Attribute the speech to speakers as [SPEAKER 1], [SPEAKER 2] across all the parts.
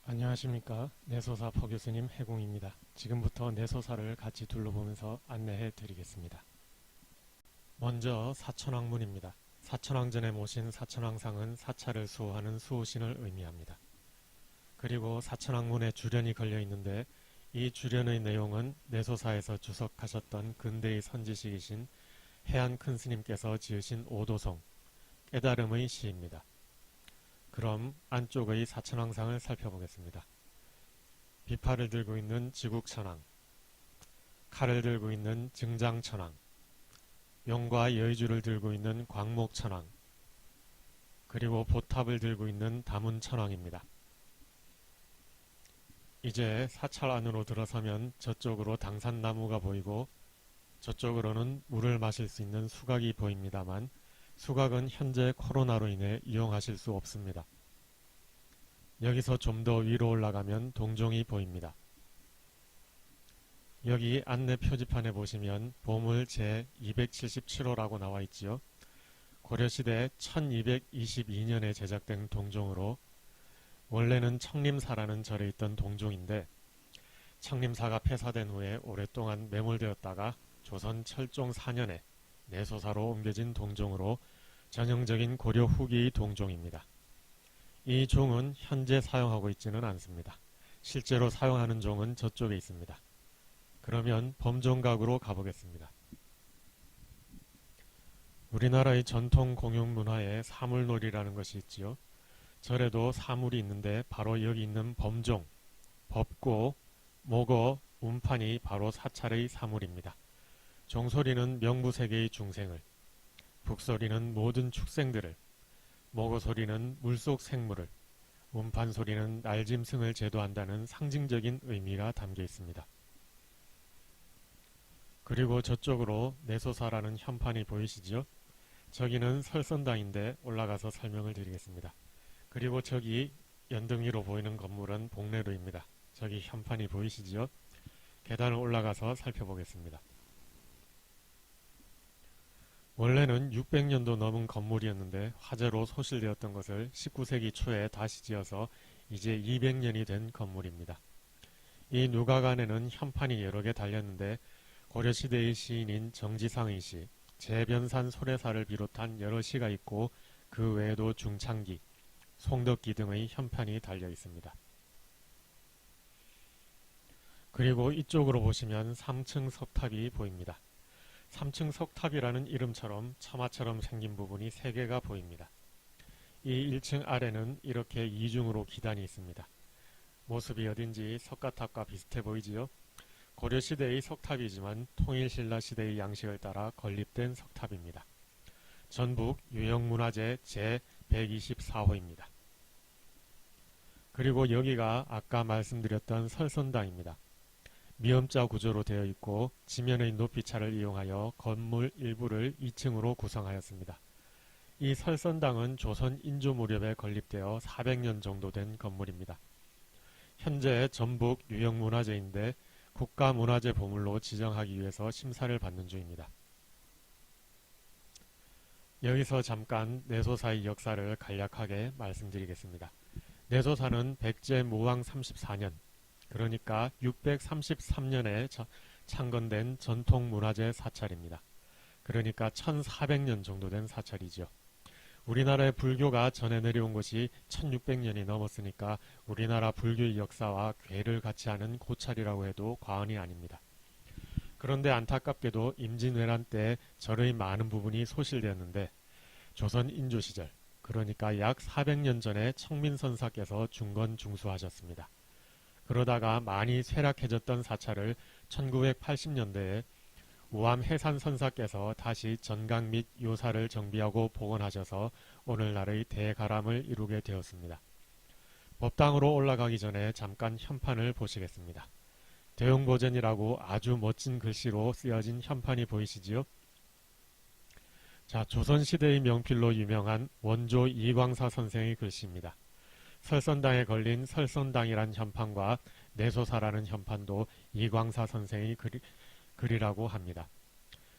[SPEAKER 1] 안녕하십니까. 내소사 포교수님 해공입니다. 지금부터 내소사를 같이 둘러보면서 안내해 드리겠습니다. 먼저 사천왕문입니다. 사천왕전에 모신 사천왕상은 사찰을 수호하는 수호신을 의미합니다. 그리고 사천왕문에 주련이 걸려 있는데 이 주련의 내용은 내소사에서 주석하셨던 근대의 선지식이신 해안 큰스님께서 지으신 오도송, 깨달음의 시입니다. 그럼 안쪽의 사천왕상을 살펴보겠습니다. 비파를 들고 있는 지국천왕, 칼을 들고 있는 증장천왕, 용과 여의주를 들고 있는 광목천왕, 그리고 보탑을 들고 있는 다문천왕입니다. 이제 사찰 안으로 들어서면 저쪽으로 당산나무가 보이고 저쪽으로는 물을 마실 수 있는 수각이 보입니다만 수각은 현재 코로나로 인해 이용하실 수 없습니다. 여기서 좀 더 위로 올라가면 동종이 보입니다. 여기 안내 표지판에 보시면 보물 제277호라고 나와 있지요. 고려시대 1222년에 제작된 동종으로 원래는 청림사라는 절에 있던 동종인데 청림사가 폐사된 후에 오랫동안 매몰되었다가 조선 철종 4년에 내소사로 옮겨진 동종으로 전형적인 고려 후기의 동종입니다. 이 종은 현재 사용하고 있지는 않습니다. 실제로 사용하는 종은 저쪽에 있습니다. 그러면 범종각으로 가보겠습니다. 우리나라의 전통 공용 문화에 사물놀이라는 것이 있지요. 절에도 사물이 있는데 바로 여기 있는 범종, 법고, 목어, 운판이 바로 사찰의 사물입니다. 종소리는 명부세계의 중생을, 북소리는 모든 축생들을, 목어소리는 물속 생물을, 운판소리는 날짐승을 제도한다는 상징적인 의미가 담겨 있습니다. 그리고 저쪽으로 내소사라는 현판이 보이시죠? 저기는 설선당인데 올라가서 설명을 드리겠습니다. 그리고 저기 연등 위로 보이는 건물은 복례로입니다. 저기 현판이 보이시죠? 계단을 올라가서 살펴보겠습니다. 원래는 600년도 넘은 건물이었는데 화재로 소실되었던 것을 19세기 초에 다시 지어서 이제 200년이 된 건물입니다. 이 누각안에는 현판이 여러 개 달렸는데 고려시대의 시인인 정지상의 시, 재변산 소래사를 비롯한 여러 시가 있고 그 외에도 중창기, 송덕기 등의 현판이 달려 있습니다. 그리고 이쪽으로 보시면 3층 석탑이 보입니다. 3층 석탑이라는 이름처럼 처마처럼 생긴 부분이 3개가 보입니다. 이 1층 아래는 이렇게 이중으로 기단이 있습니다. 모습이 어딘지 석가탑과 비슷해 보이지요? 고려시대의 석탑이지만 통일신라 시대의 양식을 따라 건립된 석탑입니다. 전북 유형문화재 제124호입니다. 그리고 여기가 아까 말씀드렸던 설선당입니다. 미음자 구조로 되어 있고 지면의 높이차를 이용하여 건물 일부를 2층으로 구성하였습니다. 이 설선당은 조선 인조 무렵에 건립되어 400년 정도 된 건물입니다. 현재 전북 유형문화재인데 국가문화재 보물로 지정하기 위해서 심사를 받는 중입니다. 여기서 잠깐 내소사의 역사를 간략하게 말씀드리겠습니다. 내소사는 백제 무왕 34년, 그러니까 633년에 창건된 전통문화재 사찰입니다. 그러니까 1400년 정도 된 사찰이죠. 우리나라의 불교가 전해 내려온 것이 1600년이 넘었으니까 우리나라 불교의 역사와 궤를 같이 하는 고찰이라고 해도 과언이 아닙니다. 그런데 안타깝게도 임진왜란 때 절의 많은 부분이 소실되었는데 조선 인조 시절, 그러니까 약 400년 전에 청민선사께서 중건중수하셨습니다. 그러다가 많이 쇠락해졌던 사찰을 1980년대에 우암 해산선사께서 다시 전강 및 요사를 정비하고 복원하셔서 오늘날의 대가람을 이루게 되었습니다. 법당으로 올라가기 전에 잠깐 현판을 보시겠습니다. 대용보전이라고 아주 멋진 글씨로 쓰여진 현판이 보이시지요? 자, 조선시대의 명필로 유명한 원조 이광사 선생의 글씨입니다. 설선당에 걸린 설선당이란 현판과 내소사라는 현판도 이광사 선생의 글이라고 합니다.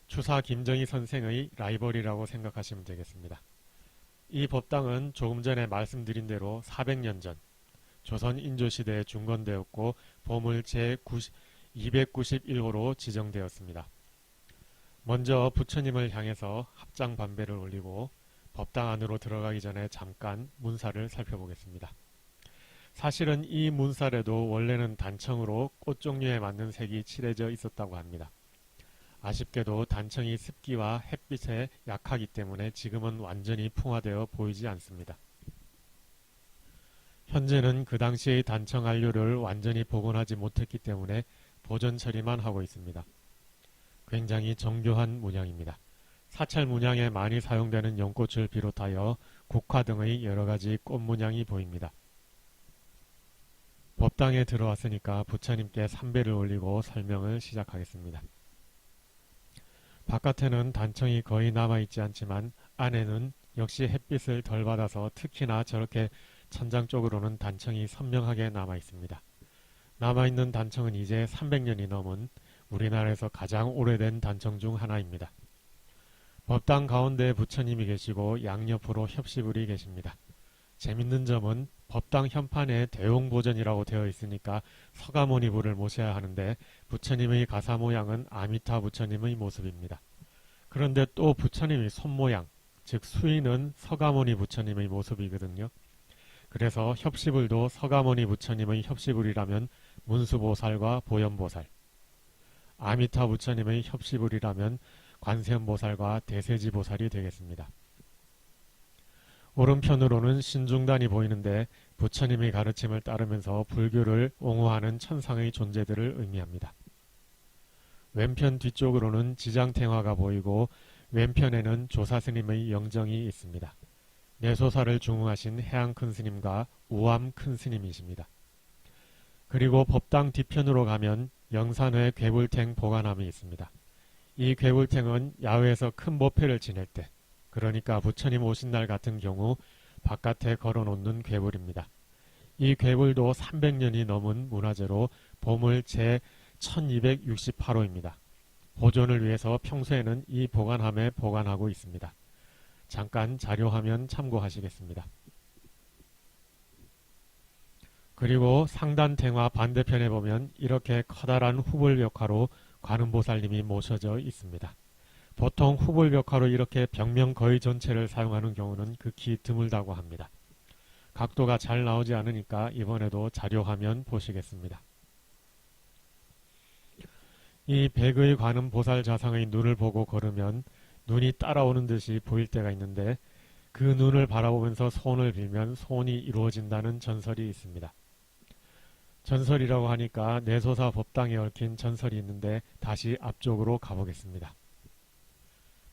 [SPEAKER 1] 추사 김정희 선생의 라이벌이라고 생각하시면 되겠습니다. 이 법당은 조금 전에 말씀드린 대로 400년 전 조선 인조시대에 중건되었고 보물 제291호로 지정되었습니다. 먼저 부처님을 향해서 합장 반배를 올리고 법당 안으로 들어가기 전에 잠깐 문사를 살펴보겠습니다. 사실은 이 문살에도 원래는 단청으로 꽃 종류에 맞는 색이 칠해져 있었다고 합니다. 아쉽게도 단청이 습기와 햇빛에 약하기 때문에 지금은 완전히 풍화되어 보이지 않습니다. 현재는 그 당시의 단청 안료를 완전히 복원하지 못했기 때문에 보존 처리만 하고 있습니다. 굉장히 정교한 문양입니다. 사찰 문양에 많이 사용되는 연꽃을 비롯하여 국화 등의 여러가지 꽃 문양이 보입니다. 법당에 들어왔으니까 부처님께 삼배를 올리고 설명을 시작하겠습니다. 바깥에는 단청이 거의 남아있지 않지만 안에는 역시 햇빛을 덜 받아서 특히나 저렇게 천장 쪽으로는 단청이 선명하게 남아있습니다. 남아있는 단청은 이제 300년이 넘은 우리나라에서 가장 오래된 단청 중 하나입니다. 법당 가운데 부처님이 계시고 양옆으로 협시불이 계십니다. 재밌는 점은 법당 현판에 대용보전이라고 되어 있으니까 서가모니불을 모셔야 하는데 부처님의 가사 모양은 아미타 부처님의 모습입니다. 그런데 또 부처님의 손모양, 즉 수인은 서가모니 부처님의 모습이거든요. 그래서 협시불도 서가모니 부처님의 협시불이라면 문수보살과 보현보살, 아미타 부처님의 협시불이라면 관세음보살과 대세지보살이 되겠습니다. 오른편으로는 신중단이 보이는데 부처님의 가르침을 따르면서 불교를 옹호하는 천상의 존재들을 의미합니다. 왼편 뒤쪽으로는 지장탱화가 보이고 왼편에는 조사스님의 영정이 있습니다. 내소사를 중흥하신 해양 큰스님과 우암 큰스님이십니다. 그리고 법당 뒤편으로 가면 영산회 괴불탱 보관함이 있습니다. 이 괴불탱은 야외에서 큰 법회를 지낼 때, 그러니까 부처님 오신 날 같은 경우 바깥에 걸어놓는 괴불입니다. 이 괴불도 300년이 넘은 문화재로 보물 제1268호입니다. 보존을 위해서 평소에는 이 보관함에 보관하고 있습니다. 잠깐 자료화면 참고하시겠습니다. 그리고 상단탱화 반대편에 보면 이렇게 커다란 후불벽화로 관음보살님이 모셔져 있습니다. 보통 후불벽화로 이렇게 벽면 거의 전체를 사용하는 경우는 극히 드물다고 합니다. 각도가 잘 나오지 않으니까 이번에도 자료화면 보시겠습니다. 이 백의 관음보살 자상의 눈을 보고 걸으면 눈이 따라오는 듯이 보일 때가 있는데 그 눈을 바라보면서 소원을 빌면 소원이 이루어진다는 전설이 있습니다. 전설이라고 하니까 내소사 법당에 얽힌 전설이 있는데 다시 앞쪽으로 가보겠습니다.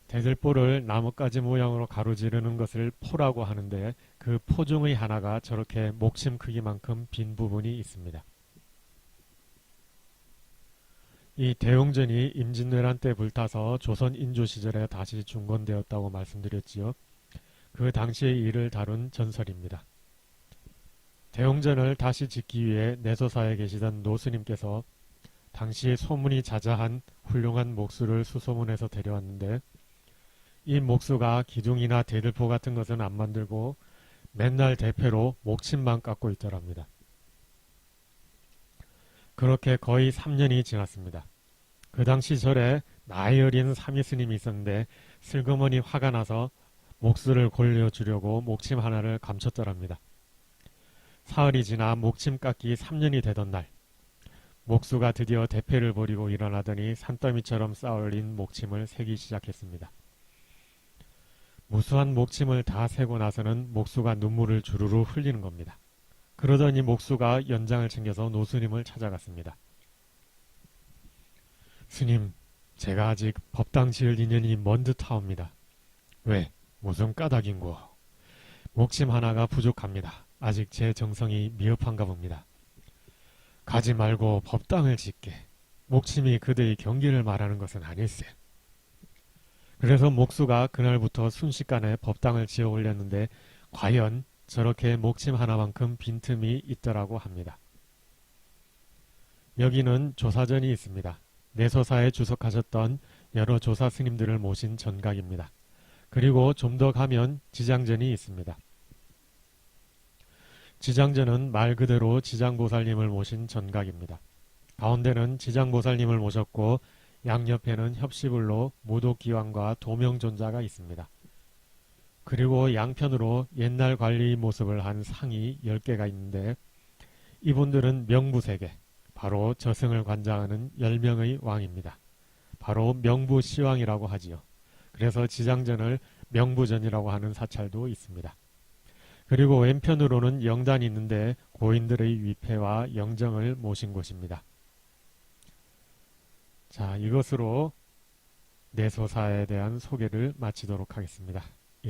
[SPEAKER 1] 대들보를 나뭇가지 모양으로 가로지르는 것을 포라고 하는데 그 포 중의 하나가 저렇게 목심 크기만큼 빈 부분이 있습니다. 이 대웅전이 임진왜란 때 불타서 조선 인조 시절에 다시 중건되었다고 말씀드렸지요. 그 당시의 일을 다룬 전설입니다. 대웅전을 다시 짓기 위해 내소사에 계시던 노스님께서 당시에 소문이 자자한 훌륭한 목수를 수소문해서 데려왔는데 이 목수가 기둥이나 대들보 같은 것은 안 만들고 맨날 대패로 목침만 깎고 있더랍니다. 그렇게 거의 3년이 지났습니다. 그 당시 절에 나이 어린 사미스님이 있었는데 슬그머니 화가 나서 목수를 골려주려고 목침 하나를 감췄더랍니다. 사흘이 지나 목침 깎기 3년이 되던 날 목수가 드디어 대패를 버리고 일어나더니 산더미처럼 쌓아올린 목침을 세기 시작했습니다. 무수한 목침을 다 세고 나서는 목수가 눈물을 주르르 흘리는 겁니다. 그러더니 목수가 연장을 챙겨서 노스님을 찾아갔습니다. 스님, 제가 아직 법당 지을 인연이 먼 듯하옵니다. 왜? 무슨 까닭인고? 목침 하나가 부족합니다. 아직 제 정성이 미흡한가 봅니다. 가지 말고 법당을 짓게. 목침이 그대의 경기를 말하는 것은 아닐세. 그래서 목수가 그날부터 순식간에 법당을 지어 올렸는데 과연 저렇게 목침 하나만큼 빈틈이 있더라고 합니다. 여기는 조사전이 있습니다. 내소사에 주석하셨던 여러 조사 스님들을 모신 전각입니다. 그리고 좀 더 가면 지장전이 있습니다. 지장전은 말 그대로 지장보살님을 모신 전각입니다. 가운데는 지장보살님을 모셨고 양옆에는 협시불로 무독기왕과 도명존자가 있습니다. 그리고 양편으로 옛날 관리 모습을 한 상이 10개가 있는데 이분들은 명부세계, 바로 저승을 관장하는 10명의 왕입니다. 바로 명부시왕이라고 하지요. 그래서 지장전을 명부전이라고 하는 사찰도 있습니다. 그리고 왼편으로는 영단이 있는데 고인들의 위패와 영정을 모신 곳입니다. 자, 이것으로 내소사에 대한 소개를 마치도록 하겠습니다.